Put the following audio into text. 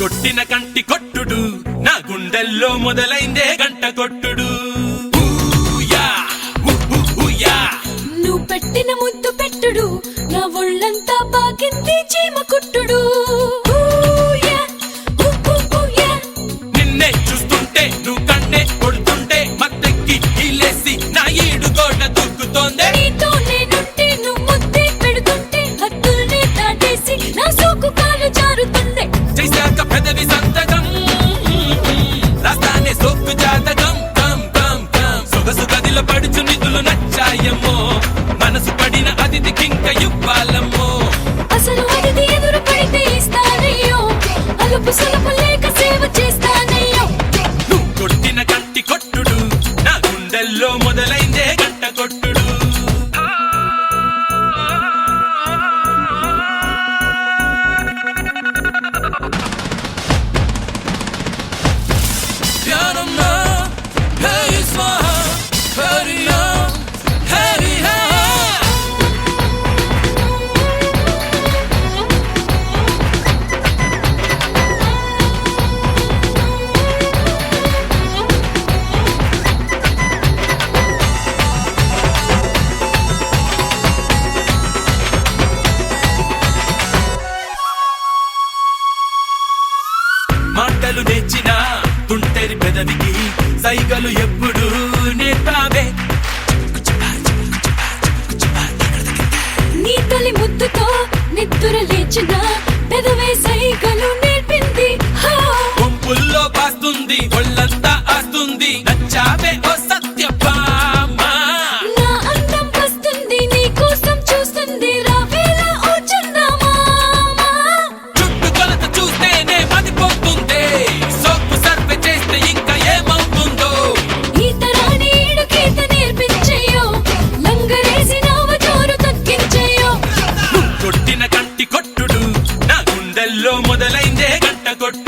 కొట్టిన కంటి కొట్టుడు నా గుండెల్లో మొదలైందే గంట కొట్టుడు. నువ్వు పెట్టిన ముద్దు పెట్టుడు నా ఒళ్ళంతా పాకింది చీమ కుట్టుడు. నిన్నే చూస్తుంటే నువ్వు కన్నే కొడుతుంటే మత్తెక్కి ఇల్లేసి నా ఈడు గోడ దొక్కుతోందే. నీతో నేనుంటే నువ్వు ముద్దే పెడుతుంటే హద్దుల్ని దాటేసి నా సోకు కాలు జారుతుందే. చేశాక పెదవి సంతకం రాస్తానే సోకు జాతకం. కం కం కం సొగసు గదిలో పడుచు నిధులు నచ్చాయమ్మో, మనసు పడిన అతిథికింక ఇవ్వాలమ్మో. అసలు అతిథి ఎదురు పడితే ఇస్తానయ్యో, అలుపు సలుపు లేక సేవ చేస్తానయ్యో. నువ్వు కొట్టిన కంటి కొట్టుడు నా గుండెల్లో మొదలైందే గంట కొట్టుడు. మాటలు నేర్చిన తుంటరి పెదవికి సైగలు ఎప్పుడు నేర్పావే. నీ తొలి ముద్దుతో నిద్దుర లేచిన పెదవే సైగలు నేర్పింది. గుంపుల్లో పాస్తుంది ఒళ్ళంతా ఆస్తుంది నచ్చావే ఓ సత్యభామ. నా అందం వస్తుంది నీ కోసం చూస్తుంది రావేలా ఓ చందమామ. చుట్టు కొలత చూస్తేనే మదిపోతుంది, సోపు సర్వే చేస్తే ఇంకా ఏమవుతుందో. ఈ తరాని ఈడుకీత నేర్పించేయో, లంగరేసి నావ జోరు తగ్గించేయో. నువ్వు కొట్టిన కంటి కొట్టుడు నా గుండెల్లో మొదలైందే గంట కొట్టుడు.